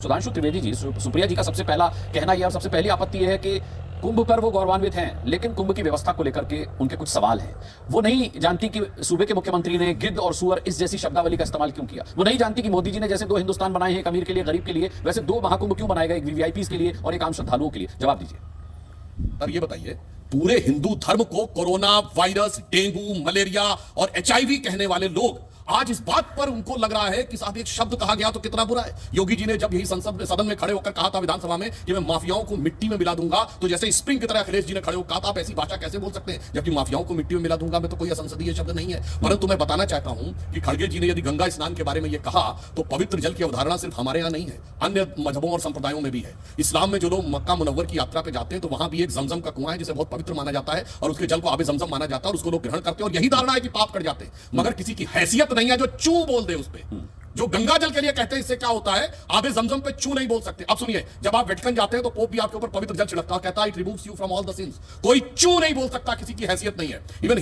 सुधांशु त्रिवेदी जी, सुप्रिया जी का सबसे पहला कहना यह और सबसे पहली आपत्ति यह है कि कुंभ पर वो गौरवान्वित हैं, लेकिन कुंभ की व्यवस्था को लेकर के उनके कुछ सवाल हैं। वो नहीं जानती कि सूबे के मुख्यमंत्री ने गिद्ध और सुअर इस जैसी शब्दावली का इस्तेमाल क्यों किया। वो नहीं जानती कि मोदी जी ने जैसे 2 हिंदुस्तान बनाए हैं, एक अमीर के लिए, गरीब के लिए, वैसे 2 महाकुंभ क्यों बनाएगा, एक वीवीआईपीज के लिए और एक आम श्रद्धालुओं के लिए। जवाब दीजिए। अब ये बताइए, पूरे हिंदू धर्म को कोरोना वायरस, डेंगू, मलेरिया और एचआईवी कहने वाले लोग आज इस बात पर उनको लग रहा है कि साहब एक शब्द कहा गया तो कितना बुरा है। योगी जी ने जब यही संसद में सदन में खड़े होकर कहा था विधानसभा में कि मैं माफियाओं को मिट्टी में मिला दूंगा, तो जैसे स्प्रिंग की तरह अखिलेश जी ने खड़े होकर कहा था आप ऐसी भाषा कैसे बोल सकते हैं, जबकि माफियाओं को मिट्टी में मिला दूंगा मैं तो कोई असंसदीय शब्द नहीं है। परंतु मैं बताना चाहता हूं कि खड़गे जी ने यदि गंगा स्नान के बारे में यह कहा तो पवित्र जल की अवधारणा सिर्फ हमारे यहां नहीं है, अन्य मजहबों और संप्रदायों में भी है। इस्लाम में जो लोग मक्का मुनव्वर की यात्रा पे जाते हैं तो वहां भी एक जमजम का कुआं है जिसे बहुत पवित्र माना जाता है और उसके जल को आबे जमजम माना जाता है और उसको लोग ग्रहण करते हैं और यही धारणा है कि पाप कट जाते हैं। मगर किसी की हैसियत नहीं है जो चू बोल दे उस पे। जो गंगा जल के लिए कहते हैं इससे क्या होता है, आबे जमजम पे चू नहीं बोल सकते। अब सुनिए, जब आप वेटिकन जाते हैं तो पोप भी आपके ऊपर पवित्र जल छिड़कता है, कहता है it removes you from all the sins. कोई चू नहीं बोल सकता, किसी की हैसियत नहीं है। इवन